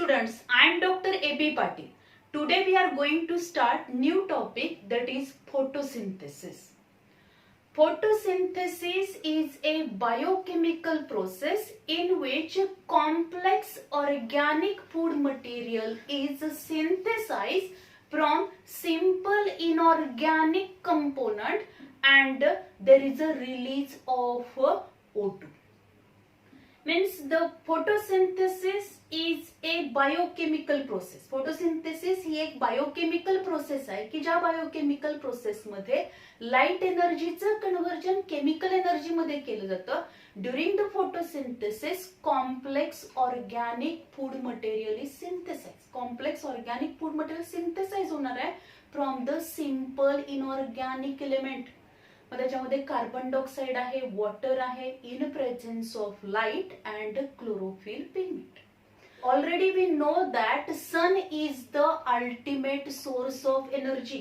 students, I am Dr. A.B. Patil. Today we are going to start new topic, that is photosynthesis. Photosynthesis is a biochemical process in which complex organic food material is synthesized from simple inorganic component and there is a release of O2. Means the photosynthesis is a biochemical process. Photosynthesis ही एक biochemical process आहे की ज्या biochemical process मध्ये light एनर्जीचं conversion chemical energy मध्ये केलं जातं. During the photosynthesis complex organic food material is synthesise. Complex organic food material synthesise होणार आहे from the simple inorganic element. मग त्याच्यामध्ये कार्बन डायऑक्साइड आहे, वॉटर आहे, in presence of light and chlorophyll pigment. Already we know that sun is the ultimate source of energy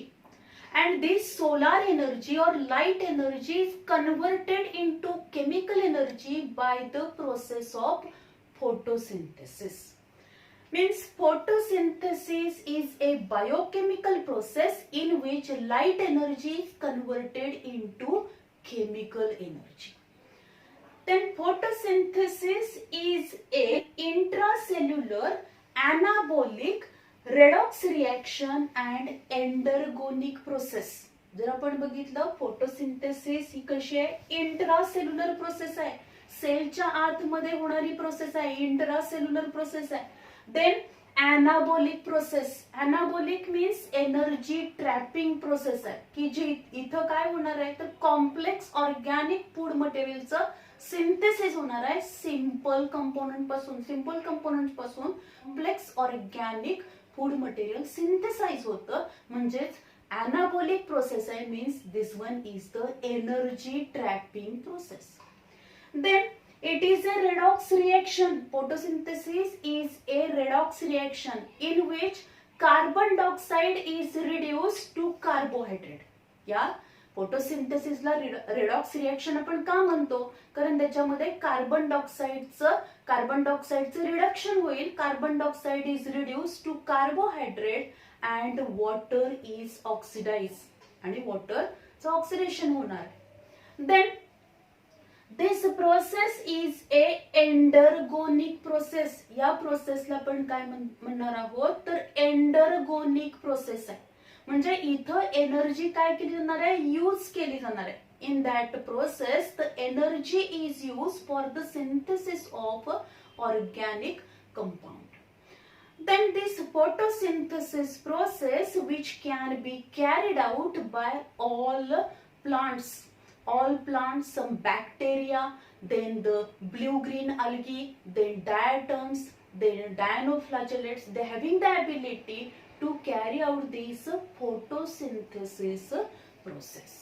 and this solar energy or light energy is converted into chemical energy by the process of photosynthesis. Means photosynthesis is a biochemical process in which light energy is converted into chemical energy. Then photosynthesis is a intracellular anabolic redox reaction and endergonic process. जर आपण बघितलं photosynthesis ही कशी आहे, intracellular process आहे, सेलच्या आतमध्ये होणारी process आहे, इंट्रासेल्युलर प्रोसेस आहे. Then anabolic process. Anabolic means energy trapping process आहे की जी इथं काय होणार आहे तर कॉम्प्लेक्स ऑर्गॅनिक फूड मटेरियलचं सिंथेसिस होणार आहे सिंपल कंपोनंट पासून. सिंपल कंपोनंट पासून complex organic food material synthesise होतं, म्हणजेच एनाबॉलिक प्रोसेस आहे. Means this one is the energy trapping process. Then it is a redox reaction. Photosynthesis is a redox reaction in which carbon dioxide is reduced to carbohydrate. या फोटोसिंथेसिसला redox reaction आपण का म्हणतो, कारण त्याच्यामध्ये carbon डायऑक्साइडचं reduction होईल. Carbon dioxide is reduce to carbohydrate and water is oxidise आणि वॉटरचं ऑक्सिडेशन होणार. Then this process is a endergonic process. या प्रोसेसला आपण काय म्हणणार आहोत तर एंडरगोनिक प्रोसेस आहे. म्हणजे इथं एनर्जी काय केली जाणार आहे, यूज केली जाणार आहे. In that process the energy is use for the synthesis of organic compound. Then this photosynthesis process which can be carried out by all plants, some bacteria, then the blue-green algae, then diatoms, then dinoflagellates, they having the ability to carry out this photosynthesis process.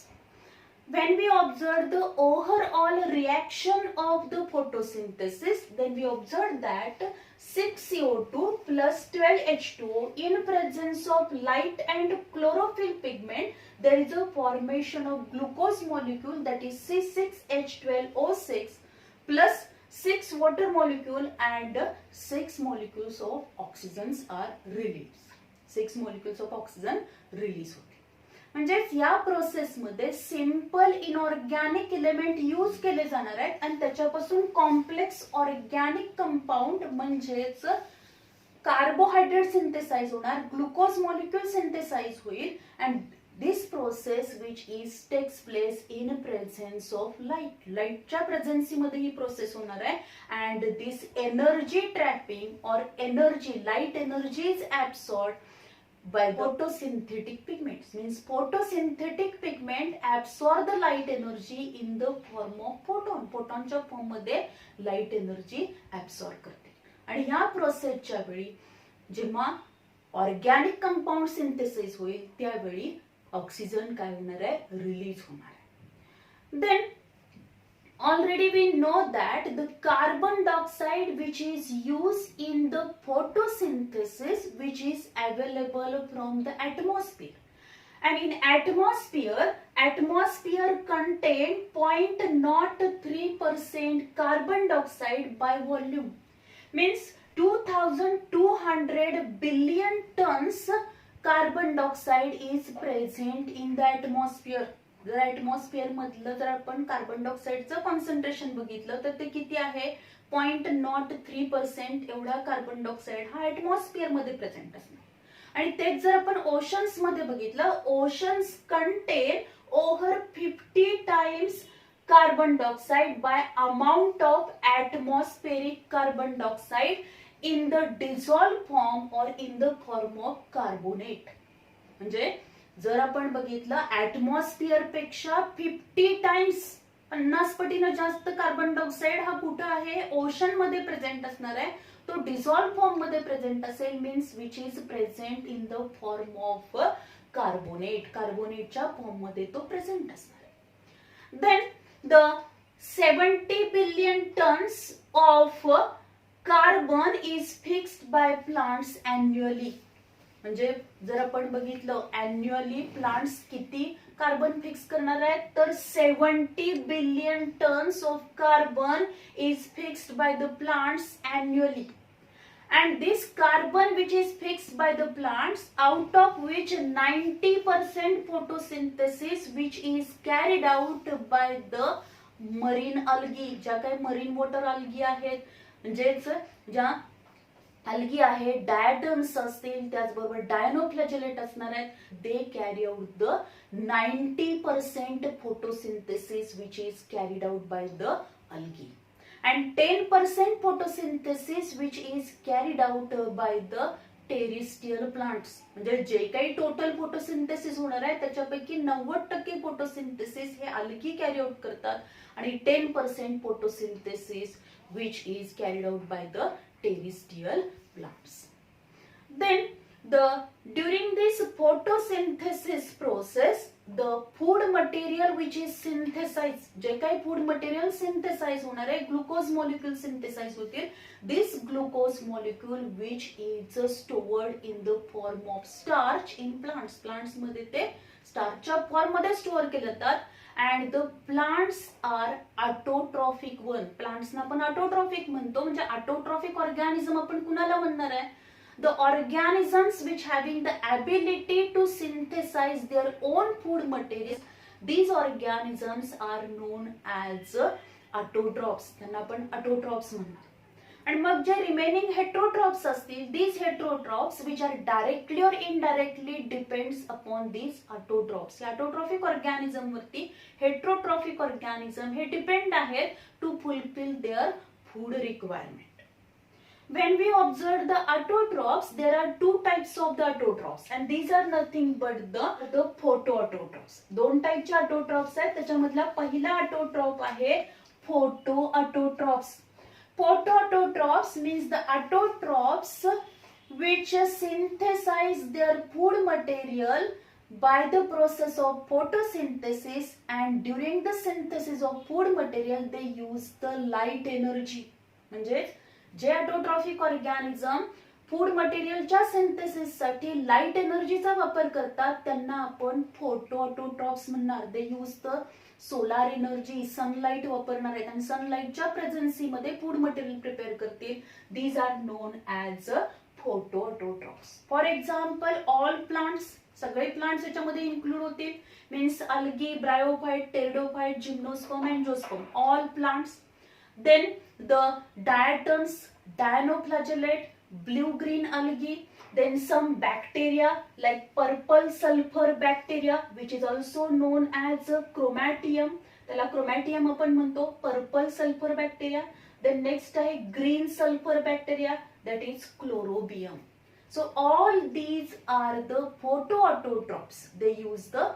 When we observe the overall reaction of the photosynthesis, then we observe that 6CO2 plus 12H2O in presence of light and chlorophyll pigment, there is a formation of glucose molecule, that is C6H12O6 plus 6 water molecule and 6 molecules of oxygen are released. 6 molecules of oxygen release होते. म्हणजेच या process मध्ये simple inorganic element use केले जाणार आहेत आणि त्याच्यापासून complex organic compound म्हणजेच कार्बोहायड्रेट सिंथेसाइज होणार, ग्लुकोज मॉलिक्यूल सिंथेसाइज होईल. And this process which is takes place in presence of light. लाईटच्या प्रेझेन्सी मध्ये ही प्रोसेस होणार आहे. And this energy trapping or energy, light energy is absorbed by photosynthetic pigments. Means photosynthetic pigment absorb the light energy in the form of photon. फोटॉनच्या form मध्ये light energy absorb करते. आणि ह्या प्रोसेसच्या वेळी जेव्हा ऑर्गॅनिक कंपाऊंड सिंथेसिस होईल त्यावेळी ऑक्सिजन काय होणार आहे, रिलीज होणार आहे. Then already we know that the carbon dioxide which is used in the photosynthesis which is available from the atmosphere, and in atmosphere contain 0.03% carbon dioxide by volume. Means 2200 200 billion tons carbon dioxide is present in the atmosphere. जर atmosphere मधलं जर आपण carbon डायऑक्साईडचं concentration बघितलं तर ते किती आहे 0.03% एवढा कार्बन डायऑक्साईड हा ॲटमॉस्फिअर मध्ये प्रेझेंट असणार. आणि तेच जर आपण ओशन्स मध्ये बघितलं, oceans contain over 50 times carbon dioxide by amount of atmospheric carbon dioxide in the dissolve form or in the form of carbonate. म्हणजे जर आपण बघितलं ॲटमॉस्फिअर पेक्षा 50 टाइम्स 50 पटीनं जास्त कार्बन डायऑक्साइड हा कुठं आहे ओशन मध्ये प्रेझेंट असणार आहे. तो डिझॉल्व फॉर्म मध्ये प्रेझेंट असेल means which is present in the form of carbonate. कार्बोनेटच्या फॉर्म मध्ये तो प्रेझेंट असणार आहे. Then the 70 billion tons of carbon is fixed by plants annually. म्हणजे जर आपण बघितलं अॅन्युअली प्लांट्स किती कार्बन फिक्स करणार आहेत तर 70 billion tons of carbon is fixed by the plants annually. And this carbon which is fixed by the plants, out of which 90% photosynthesis which is carried out by the marine algae. ज्या काही marine water algae आहेत म्हणजेच ज्या algae आहे diatoms असतील त्याचबरोबर डायनोफ्लॅजेलेट असणार आहेत, they carry out the 90% photosynthesis which is carried out by the algae. And 10% photosynthesis which is carried out by the terrestrial plants. म्हणजे जे काही टोटल फोटोसिंथेसिस होणार आहे त्याच्यापैकी 90% फोटोसिंथेसिस हे algae कॅरी आउट करतात आणि 10% photosynthesis which is carried out by the terrestrial plants. Then during this photosynthesis process the food material which is synthesized, जे काही फूड मटेरियल सिंथेसाइज होणार आहे ग्लुकोज मॉलिक्यूल सिंथेसाइज होतील. This glucose molecule which is stored in the form of starch in plants. Plants मध्ये ते स्टार्चच्या form मध्ये store केले जातात. And the plants are autotrophic one. प्लांट्सना आपण ऑटोट्रॉफिक म्हणतो. म्हणजे ऑटोट्रॉफिक ऑर्गॅनिझम आपण कुणाला म्हणणार आहे the organisms which having the ability to synthesize their own food materials. These organisms are known as autotrophs. त्यांना आपण autotrophs म्हणणार. आणि मग जे रिमेनिंग हेट्रोट्रॉप्स असतील these heterotrophs which are directly or indirectly depends upon these autotrophs. या autotrophic organism वरती heterotrophic organism हे डिपेंड आहेत to fulfil their food requirement. When we observe the autotrophs, there are two types of the autotrophs and these are nothing but the photoautotrophs. दोन टाइपचे autotrophs आहेत. त्याच्यामधला पहिला autotroph आहे photoautotrophs. Photoautotrophs means the autotrophs which synthesize their food material by the process of photosynthesis, and during the synthesis of food material they use the light energy. म्हणजे जे autotrophic organism food मटेरियलच्या synthesis साठी light एनर्जीचा वापर करतात त्यांना आपण photo autotrophs म्हणणार. They use the solar energy, sunlight वापरणार आहेत आणि सनलाईटच्या प्रेझेन्सी मध्ये फूड मटेरियल प्रिपेअर करतील. These are known as photo autotrophs. For example all plants, सगळे प्लांट्स याच्यामध्ये इन्क्लूड होतील. Means algae, bryophyte, pteridophyte, gymnosperm, angiosperm, all plants. Then the diatoms, dinoflagellate, blue-green algae, then some bacteria like purple sulfur bacteria which is also known as chromatium. त्याला chromatium आपण म्हणतो, purple sulfur bacteria. Then next आहे green sulfur bacteria, that is chlorobium. So all these are the photoautotrophs. They use the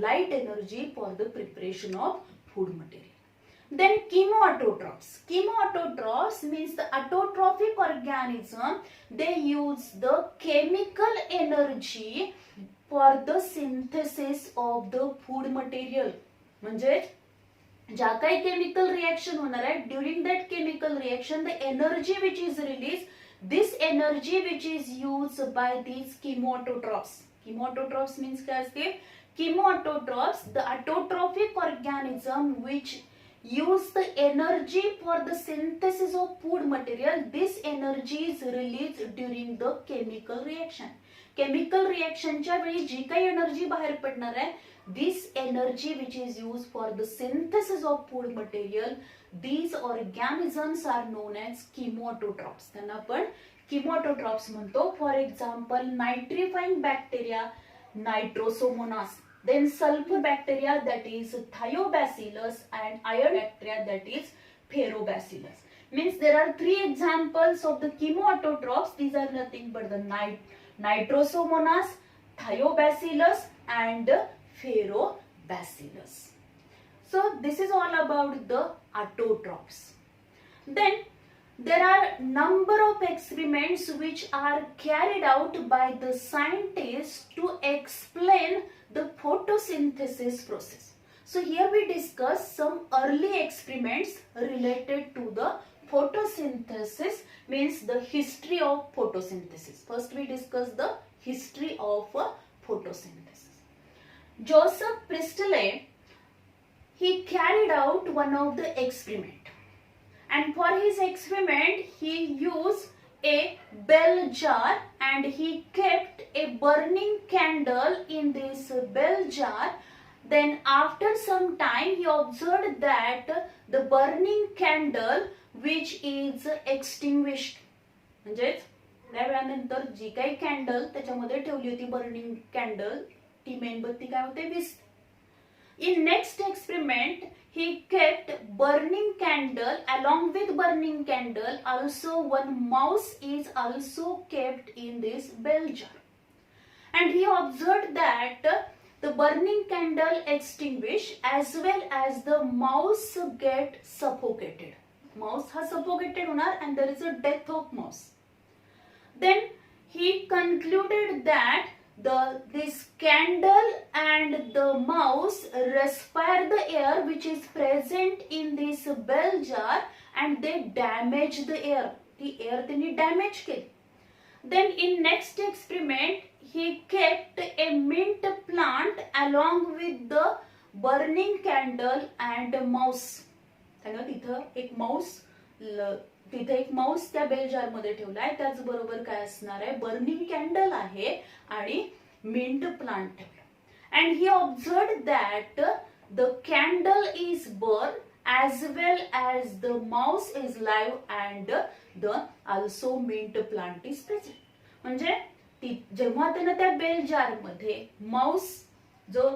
light energy for the preparation of food material. Then chemoautotrophs. Chemoautotrophs means the autotrophic organism. They use the chemical energy for the synthesis of the food material. म्हणजे ज्या काही chemical reaction होणार आहे during that chemical reaction the energy which is release, this energy which is use by these chemoautotrophs. Chemoautotrophs means काय असते? Chemoautotrophs, the autotrophic organism which use the energy for the synthesis of food material. This energy is released during the chemical reaction. Chemical रिएक्शनच्या वेळी जी काही energy बाहेर पडणार आहे, this energy which is used for the synthesis of food material, these organisms are known as chematotrophs. त्यांना आपण chematotrophs म्हणतो. For example nitrifying bacteria Nitrosomonas, then sulfur bacteria that is thiobacillus, and iron bacteria that is ferrobacillus. Means there are three examples of the chematotrophs. These are nothing but the Nitrosomonas, Thiobacillus and Ferrobacillus. So this is all about the autotrophs. Then there are number of experiments which are carried out by the scientists to explain the photosynthesis process. So here we discuss some early experiments related to the photosynthesis, means the history of photosynthesis. First we discuss the history of photosynthesis. Joseph Priestley, he carried out one of the experiment, and for his experiment he used a bell jar and he kept a burning candle in this bell jar. Then after some time he observed that the burning candle which is extinguished, म्हणजे त्या वेळानंतर जी काही candle त्याच्यामध्ये ठेवली होती burning candle, ती मेणबत्ती काय होते, विझते. In next experiment he kept burning candle, along with burning candle also one mouse is also kept in this bell jar, and he observed that the burning candle extinguished as well as the mouse get suffocated. Mouse has suffocated होणार and there is a death of mouse. Then he concluded that this candle and the mouse respire the air which is present in this bell jar and they damage the air. The air त्यांनी damage केली. Then in next experiment he kept a mint plant along with the burning candle and mouse. त्यानं तिथे एक Mouse त्या bell जार मध्ये ठेवलाय, त्याचबरोबर काय असणार आहे, बर्निंग कॅन्डल आहे आणि मिंट प्लांट ठेवला. And he observed that the candle is burn as well as the mouse is live and the also mint plant is present. म्हणजे जेव्हा त्यानं त्या बेल जार मध्ये माऊस, जो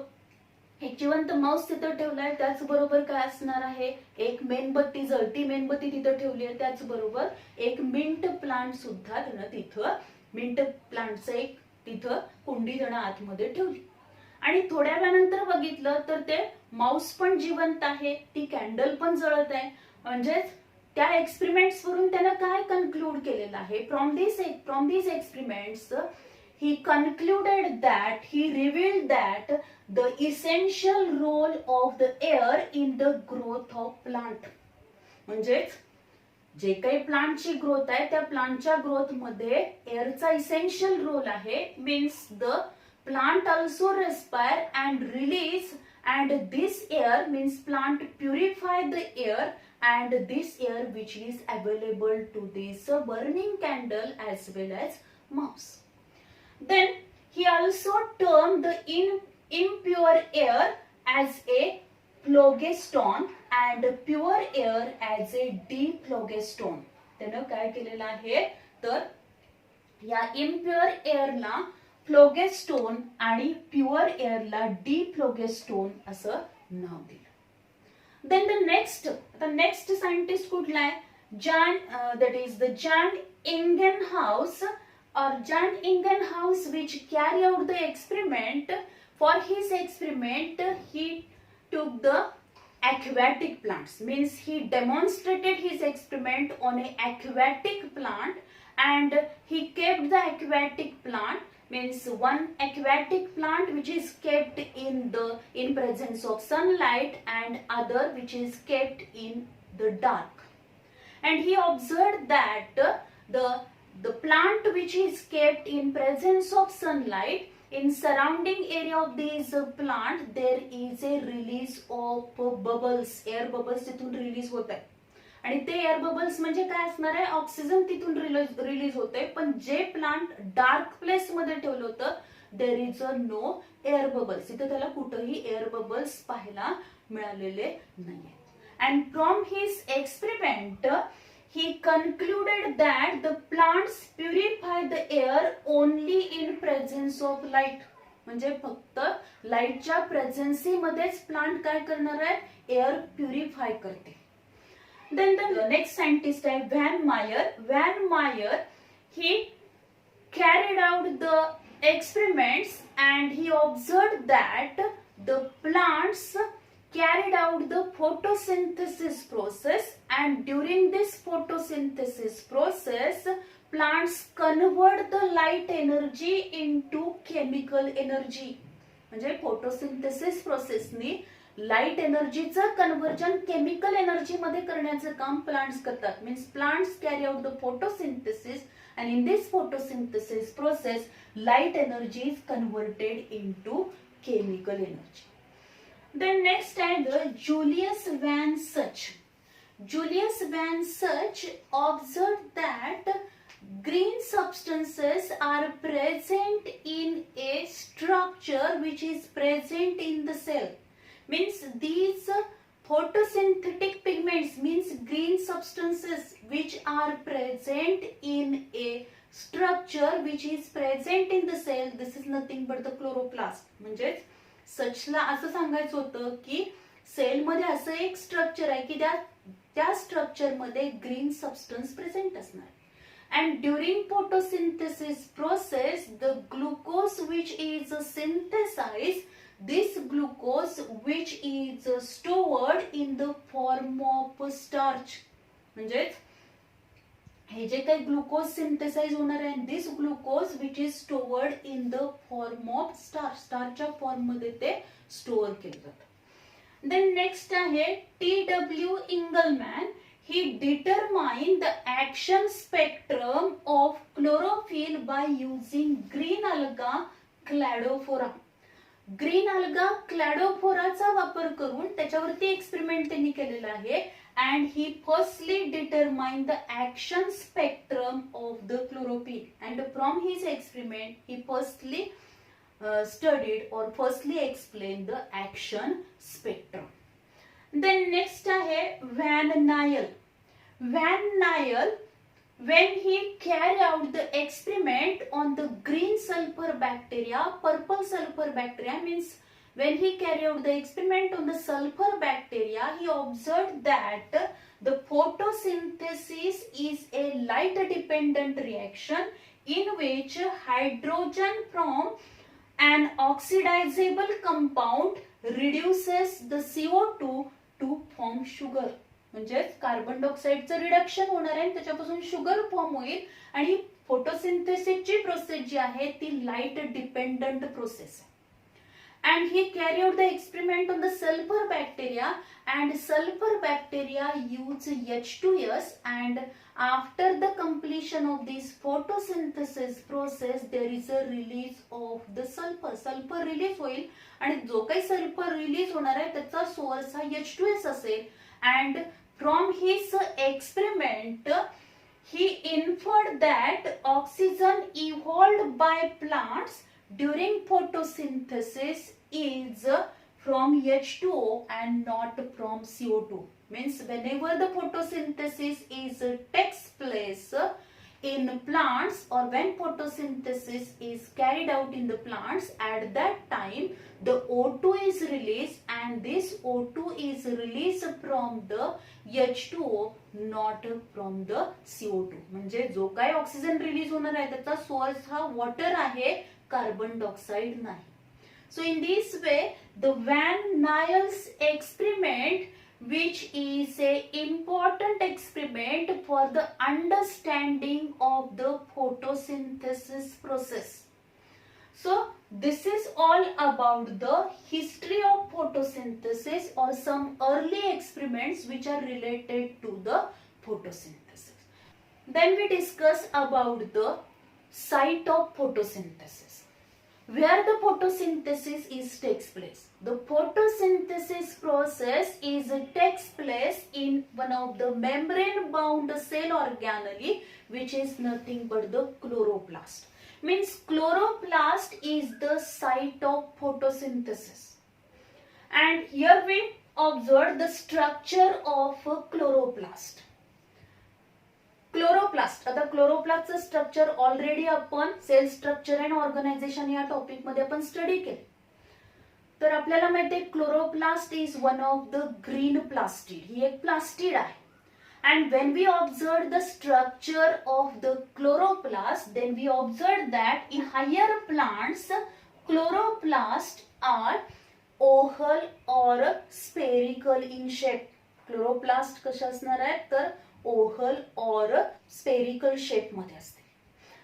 एक जिवंत माऊस तिथं ठेवलाय, त्याचबरोबर काय असणार आहे, एक मेणबत्ती, जळती मेणबत्ती तिथं ठेवली आहे, त्याचबरोबर एक मिंट प्लांट सुद्धा त्यानं तिथं, मिंट प्लांटचं एक तिथं कुंडी त्यानं आतमध्ये ठेवली. आणि थोड्या वेळानंतर बघितलं तर ते माऊस पण जिवंत आहे, ती कॅन्डल पण जळत आहे. म्हणजेच त्या एक्सपेरिमेंट्स वरून त्यानं काय कन्क्लूड केलेलं आहे, from these experiments he concluded that he revealed that the essential role of the air in the growth of plant. म्हणजेच जे काही प्लांटची ग्रोथ आहे त्या प्लांटच्या ग्रोथ मध्ये एअरचा इसेन्शियल रोल आहे. Means the plant also respire and release, and this air means plant purify the air, and this air which is available to this burning candle as well as mouse. Then he also termed the impure air as a phlogiston and pure air as a dephlogiston. त्यानं काय केलेलं आहे तर या impure एअरला फ्लोगेस्टोन आणि pure एअरला डिफ्लोगेस्टोन असं नाव दिलं. Then the next scientist कुठला आहे, that is the Jan Ingenhousz or Jan Ingenhousz, which carry out the experiment. For his experiment he took the aquatic plants, means he demonstrated his experiment on an aquatic plant, and he kept the aquatic plant, means one aquatic plant which is kept in presence of sunlight and other which is kept in the dark. And he observed that the plant which is kept in presence of sunlight in surrounding area of this plant there is a release of bubbles, air bubbles तिथून release होत आहे आणि ते air bubbles म्हणजे काय असणार आहे, oxygen तिथून रिलीज होते. पण जे प्लांट डार्क प्लेस मध्ये ठेवलं होतं there is a no air bubbles, इथे त्याला कुठेही एअर बबल्स पाहायला मिळालेले नाहीये. And from his experiment he concluded that the plants purify the air only in presence of light. म्हणजे फक्त लाईटच्या प्रेझेन्सी मध्येच प्लांट काय करणार आहे, एअर प्युरिफाय करते. Then the next scientist is Van Meyer. Van Meyer, he carried out the experiments and he observed that the plants carried out the photosynthesis process, and during this photosynthesis process plants convert the light energy into chemical energy. म्हणजे photosynthesis प्रोसेसनी light एनर्जीचं conversion chemical energy मध्ये करण्याचं काम plants करतात. Means plants carry out the photosynthesis and in this photosynthesis process light energy is converted into chemical energy. Then next is the Julius Van Such. Julius Van Such observed that green substances are present in a structure which is present in the cell. Means these photosynthetic pigments means green substances which are present in a structure which is present in the cell. This is nothing but the chloroplast. म्हणजे सचला असं सांगायचं होतं की sale मध्ये असं एक structure आहे की त्या स्ट्रक्चर मध्ये ग्रीन सबस्टन्स प्रेझेंट असणार. And during photosynthesis process the glucose which is synthesized, this glucose which is stored in the form of starch. म्हणजे हे जे काही ग्लुकोज सिंथेसाइज होणार आहे, this glucose which is stored in the form of starch, स्टार्चच्या form मध्ये ते store केलं जातं. देन नेक्स्ट आहे T W. Engelmann. He determined the action spectrum of chlorophyll by using green alga cladophora. Green alga cladophora वापर करून त्याच्यावरती experiment त्यांनी केलेला आहे. And he firstly determined the action spectrum of the chlorophyll. And from his experiment, he firstly studied or firstly explained the action spectrum. Then next आहे Van Niel. Van Niel, when he carried out the experiment on the green sulfur bacteria, purple sulfur bacteria means when he carried out the experiment on the sulfur bacteria, he observed that the photosynthesis is a light dependent reaction in which hydrogen from an oxidizable compound reduces the CO2 to form sugar. म्हणजे carbon डायऑक्साइडचं reduction होणार आहे, त्याच्यापासून sugar form होईल. आणि फोटोसिंथेसिसची process जी आहे ती light dependent process आहे. And he carried out the experiment on the sulfur bacteria, and sulfur bacteria use H2S, and after the completion of this photosynthesis process there is a release of the sulfur. Sulfur release होईल आणि जो काही sulphur release होणार आहे त्याचा source हा H2S असेल. And from his experiment he inferred that oxygen evolved by plants during photosynthesis is from H2O and not from CO2. Means whenever the photosynthesis takes place in plants, or when photosynthesis is carried out in the plants, at that time the O2 is released, and this O2 is released from the H2O, not from the CO2. म्हणजे जो काही oxygen release होणार आहे त्याचा source हा water आहे, carbon dioxide नाही. So in this way the Van Niel's experiment, which is a important experiment for the understanding of the photosynthesis process. So this is all about the history of photosynthesis or some early experiments which are related to the photosynthesis. Then we discuss about the site of photosynthesis. where the photosynthesis takes place. The photosynthesis process takes place in one of the membrane bound cell organelle, which is nothing but the chloroplast. Means chloroplast is the site of photosynthesis. And here we observe the structure of a chloroplast. Chloroplast, आता क्लोरोप्लास्टचं structure already आपण sale structure and organisation या topic मध्ये आपण study केले. तर आपल्याला माहिती आहे chloroplast is one of the green plastid. ही एक प्लास्टिड आहे. And when we observe the structure of the chloroplast, then we observe that in higher plants, chloroplasts are oval or spherical in shape. Chloroplast कशा असणार आहेत तर oval और spherical shape मध्ये असते.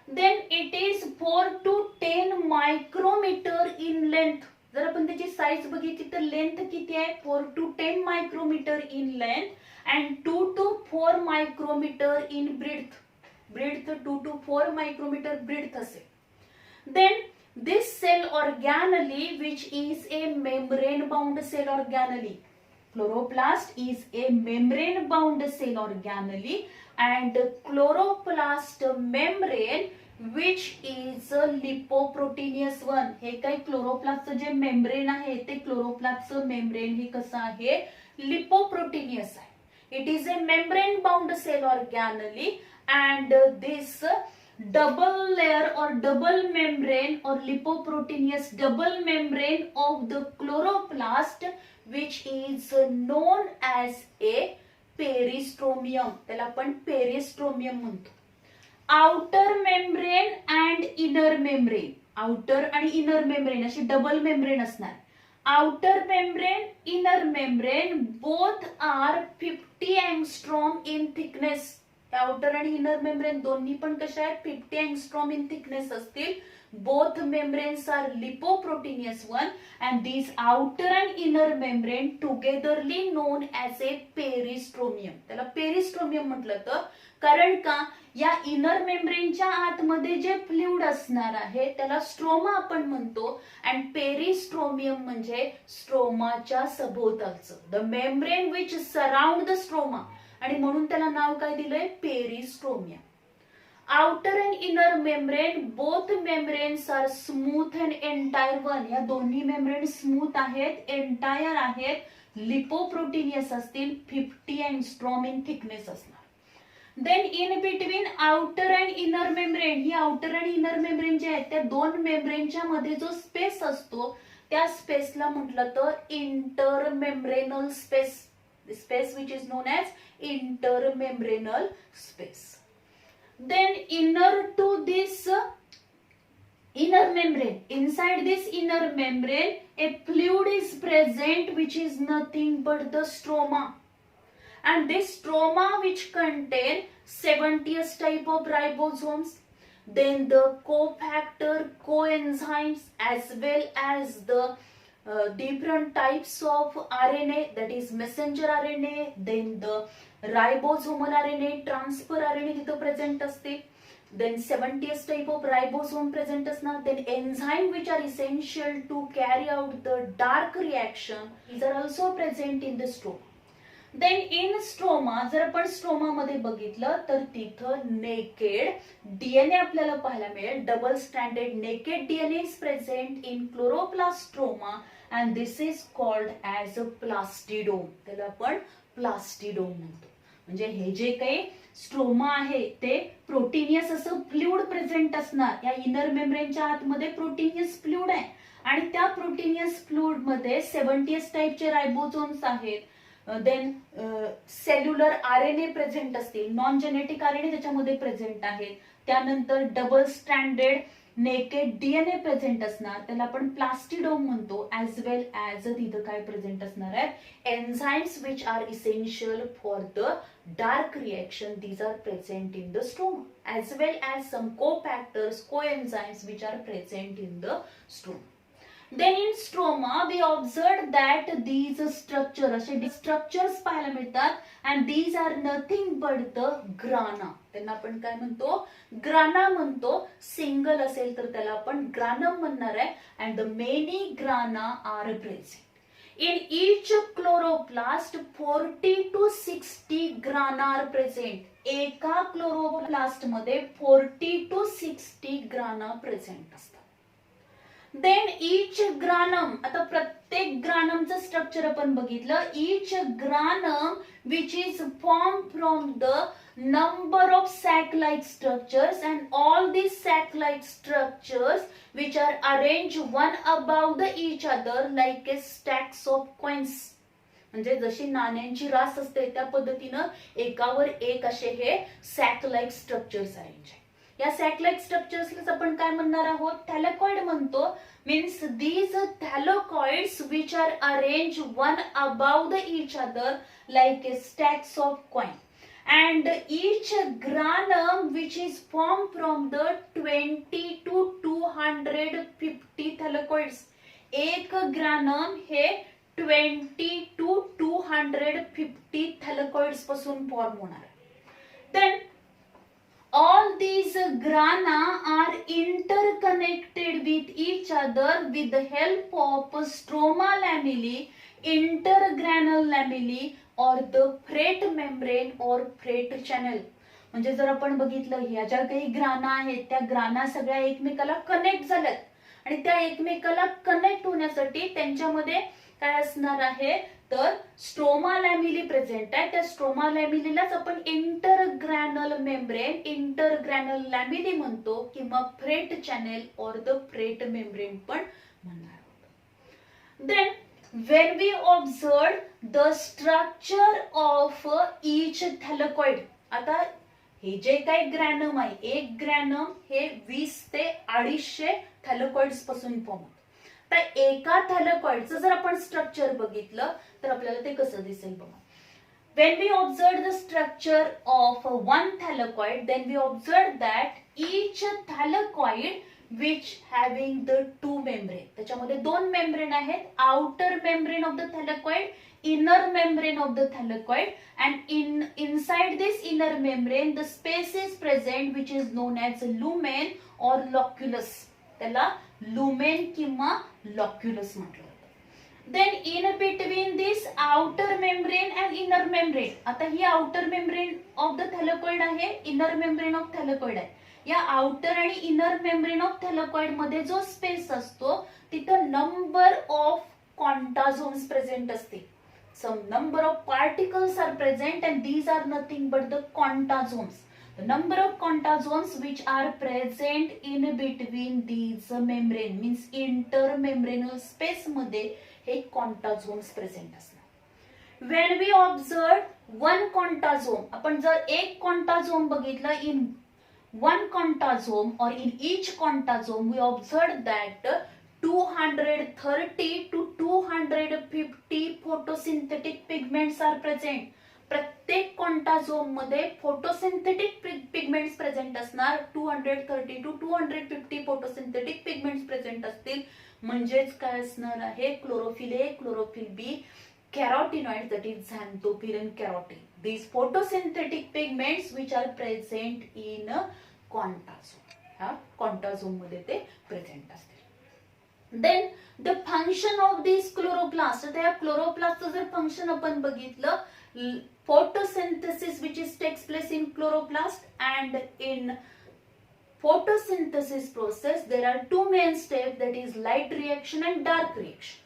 Then it is 4 to 10 micrometre in length. जर आपण त्याची साईज बघितली तर लेंथ किती आहे 4 to 10 micrometre in length and 2 to 4 micrometre in breadth. Breadth 2 to 4 micrometre breadth असेल. Then this cell organelle, which is a membrane bound cell organelle. Chloroplast is a membrane bound cell organelle and chloroplast membrane which is a lipoproteinous one. हे काय क्लोरोप्लास्टचं जे membrane आहे ते क्लोरोप्लास्टचं membrane हे कसं आहे लिपोप्रोटीनियस आहे. It is a membrane bound cell organelle and this double layer or double membrane or lipoproteinous double membrane of the chloroplast, which is known as a peristromium. त्याला आपण पेरिस्ट्रोमियम म्हणतो. Outer membrane and inner membrane. Outer आणि inner membrane अशी double membrane असणार. Outer membrane, inner membrane both are 50 angstrom in thickness. Outer आणि inner membrane दोन्ही पण कशा आहेत 50 एंगस्ट्रॉम इन थिकनेस असतील. Both membranes are lipoproteinous one and these outer and inner membrane togetherly known as a peristromium. त्याला पेरिस्ट्रोमियम म्हटलं तर कारण का या इनर मेम्ब्रेनच्या आतमध्ये जे फ्लुइड असणार आहे त्याला स्ट्रोमा आपण म्हणतो अँड पेरिस्ट्रोमियम म्हणजे स्ट्रोमाच्या सभोवतालचं the membrane which surround the stroma आणि म्हणून त्याला नाव काय दिलंय पेरिस्ट्रोमियम. Outer and inner membrane, both membranes are smooth and entire one. या दोन्ही मेम्ब्रेन स्मूथ आहेत, एंटायर आहेत, लिपोप्रोटीनियस असतील, 50 एंगस्ट्रॉम इन थिकनेस असणार. Then in between outer and inner membrane, ही आउटर आणि इनर मेम्ब्रेन जे आहेत त्या दोन मेम्ब्रेनच्या मध्ये जो स्पेस असतो त्या स्पेसला म्हटलं तर intermembranal space. Space which is known as intermembranal space. Then inner to this inner membrane, inside this inner membrane a fluid is present which is nothing but the stroma, and this stroma which contain 70th type of ribosomes, then the cofactor coenzymes as well as the different types of RNA, that is messenger RNA, then the ribosomal RNA, transfer RNA तिथं present असते. then 70th type of ribosome present असणार. then enzyme which are essential to carry out the dark reaction, these are also present in the stroma. then in stroma, जर आपण stroma मध्ये बघितलं तर तिथं naked DNA आपल्याला पाहायला मिळेल. Double standard naked DNA is present in chloroplast stroma and this is called as a plastidome. त्याला आपण प्लास्टिडोम म्हणतो. म्हणजे हे जे काही स्ट्रोमा आहे ते प्रोटीनियस असं फ्लुइड प्रेझेंट असणार. या इनर मेम्ब्रेनच्या आतमध्ये प्रोटीनियस फ्लुइड आहे आणि त्या प्रोटीनियस फ्लुइड मध्ये 70th टाइपचे रायबोसोम्स आहेत. देन सेल्युलर आरएनए प्रेझेंट असतील, नॉन जेनेटिक आरएनए त्याच्यामध्ये प्रेझेंट आहेत. त्यानंतर double standard naked DNA present असणार, त्याला आपण प्लास्टिडोम म्हणतो. ऍज वेल ऍज तिथं काय प्रेझेंट असणार आहेत enzymes which are essential for the dark reaction, these are present in the stroma, as well as some cofactors coenzymes which are present in the stroma. Then in stroma we observed that these structures पाहायला मिळतात and these are nothing but the grana. त्यांना आपण काय म्हणतो, ग्राना म्हणतो. Single असेल तर त्याला आपण ग्रानम म्हणणार आहे. And the many grana are present. In each chloroplast 40 to 60 grana are present. एका क्लोरोप्लास्ट मध्ये 40 to 60 ग्राना प्रेझेंट असतात. देन इच ग्रानम, आता प्रत्येक ग्रानमचं स्ट्रक्चर आपण बघितलं. Each granum which is form from the number of sac-like structures and all these sac-like structures which are arranged one above the each other like a stacks of coins. म्हणजे जशी नाण्यांची रास असते त्या पद्धतीनं एकावर एक असे हे सॅक-लाईक स्ट्रक्चर्स अरेंज आहे. या सॅक-लाईक स्ट्रक्चर्सलाच आपण काय म्हणणार आहोत, थॅलेकॉइड म्हणतो. Means these thylakoids which are arranged one above the each other like a stacks of coin. And each granum which is formed from the 20 to 250 thylakoids. एक ग्रानम हे 20 to 250 thylakoids पासून फॉर्म होणार. Then all these grana are interconnected with each other with the help of stroma lamellae, intergranal lamellae or the freight membrane or freight channel. म्हणजे जर आपण बघितलं ह्या ज्या काही ग्राना आहेत त्या ग्राना सगळ्या एकमेकाला कनेक्ट झाल्यात आणि त्या एकमेकाला कनेक्ट होण्यासाठी त्यांच्यामध्ये काय असणार आहे तर स्ट्रोमा लॅमिली प्रेझेंट आहे. त्या स्ट्रोमा लॅमिलीलाच आपण इंटरग्रॅनल मेम्ब्रेन, इंटरग्रॅनल लॅमिली म्हणतो किंवा फ्रेट चॅनेल और द फ्रेट मेम्ब्रेन पण म्हणणार आहोत. Then when we observe the structure of each thylakoid. आता हे जे काही ग्रॅनम आहे, एक ग्रॅनम हे 20 ते 250 थॅलेकॉइड्स पासून फॉर्म होतं. तर एका थॅलेकॉइडचं जर आपण स्ट्रक्चर बघितलं तर आपल्याला ते कसं दिसेल बघा. When we observe the structure of one thylakoid, then we observe that each thylakoid which having the two membrane. त्याच्यामध्ये दोन मेम्ब्रेन आहेत. Outer membrane of the thylakoid, inner membrane of the thylakoid. And inside this inner membrane the space is present which is known as lumen or loculus. त्याला lumen किंवा loculus म्हटलं जातं. Then in between this outer membrane and inner membrane. आता ही outer membrane of the thylakoid आहे, inner membrane of thylakoid आहे. या outer आणि inner membrane of थॅलेकॉइड मध्ये जो स्पेस असतो तिथं नंबर ऑफ कॉन्टाझोम्स प्रेझेंट असते. Some number of particles are present and these are nothing but the quantasomes. The number of quantasomes which are present in between these membrane means intermembranal space मध्ये हे quantasomes present असणार. When we observe one quantasome, आपण जर एक quantasome बघितलं in one contazome or in each contazome we observed that 230 to 250 photosynthetic pigments are present. प्रत्येक कॉन्टाझोम मध्ये photosynthetic pigments present असणार. 230 to 250 फोटोसिंथेटिक पिगमेंट्स प्रेझेंट असतील. म्हणजेच काय असणार आहे, chlorophyll A, chlorophyll B, carotenoids that is xanthophyll and carotene. These photosynthetic pigments which are present in contazome. हा contazome मध्ये ते present असतील. Then the function of these chloroplasts. तर या क्लोरोप्लास्टचं जर फंक्शन आपण बघितलं, photosynthesis which is takes place in chloroplast and in photosynthesis process there are two main steps, that is light reaction and dark reaction.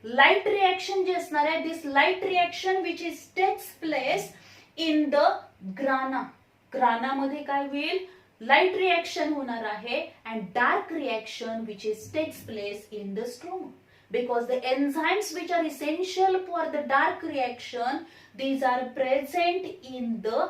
Light reaction जे असणार आहे, this light reaction which is takes place in the grana. ग्रानामध्ये काय होईल, light reaction होणार आहे. And dark reaction which is takes place in the stroma. Because the enzymes which are essential for the dark reaction these are present in the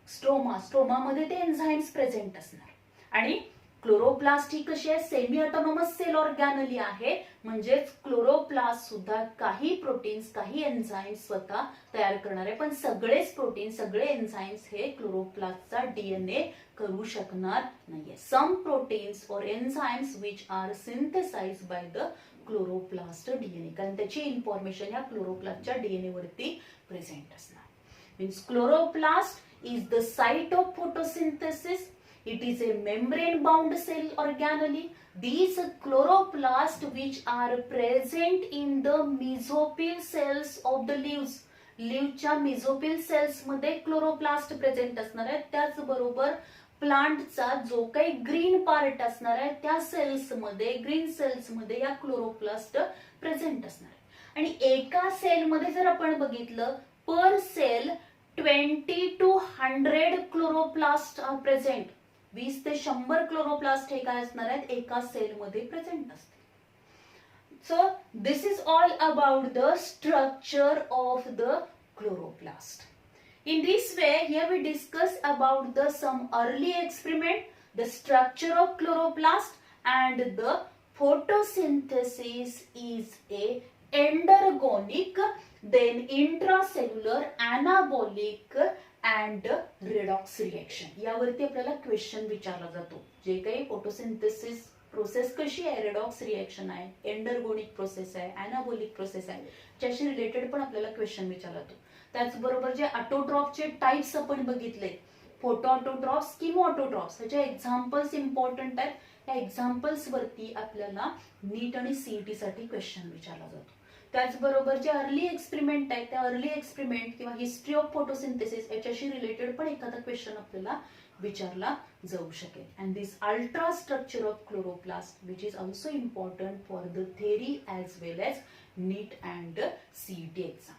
stroma. स्ट्रोमामध्ये ते enzymes present असणार. आणि chloroplast ही कशी आहे, semi autonomous sale ऑर्गॅनली आहे. म्हणजेच chloroplast सुद्धा काही प्रोटीन्स, काही एन्झाइम्स स्वतः तयार करणार आहे. पण सगळेच प्रोटीन, सगळे एन्झाइम्स हे क्लोरोप्लास्टचा डीएनए करू शकणार नाहीये. सम प्रोटीन्स और enzymes which are synthesised by the chloroplast DNA, कारण त्याची इन्फॉर्मेशन या क्लोरोप्लास्टच्या डीएनए वरती प्रेझेंट असणार. Means chloroplast is the site of photosynthesis. It is a membrane bound cell organelle. These chloroplasts which are present in the mesophyll cells of the leaves. लीव्हच्या mesophyll cells मध्ये chloroplast present असणार आहे. त्याचबरोबर प्लांटचा जो काही green part असणार आहे त्या सेल्स मध्ये, ग्रीन सेल्स मध्ये या क्लोरोप्लास्ट प्रेझेंट असणार आहे. आणि एका सेल मध्ये जर आपण बघितलं, per cell 20 to 100 chloroplast are present. 20 ते 100 क्लोरोप्लास्ट हे काय असणार आहेत, एका सेल मध्ये प्रेझेंट असते. So this is all about the structure of the chloroplast. In this way, here we discuss about the some early experiment, the structure of chloroplast, and the photosynthesis is a endergonic, then intracellular, anabolic and redox reaction. यावरती आपल्याला question विचारला जातो. जे काही photosynthesis process कशी आहे, redox reaction आहे, endergonic process आहे, अनाबोलिक प्रोसेस आहे, ज्याशी रिलेटेड पण आपल्याला क्वेश्चन विचारला जातो. त्याचबरोबर जे ऑटोट्रॉपचे टाइप्स आपण बघितले, फोटो ऑटोट्रॉप्स, किमो ऑटोट्रॉप्स, ह्याचे एक्झाम्पल्स इम्पॉर्टंट आहेत. या एक्झाम्पल्स वरती आपल्याला नीट आणि सीईटी साठी क्वेश्चन विचारला जातो. त्याचबरोबर जे अर्ली एक्सपेरिमेंट आहेत, त्या अर्ली एक्सपेरिमेंट किंवा हिस्ट्री ऑफ फोटोसिंथेसिस याच्याशी रिलेटेड पण एखादा क्वेश्चन आपल्याला विचारला जाऊ शकेल. And this ultrastructure of chloroplast which is also important for the theory as well as NEET and CET exam.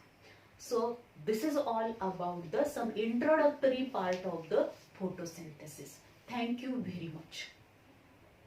So this is all about the some introductory part of the photosynthesis. Thank you very much.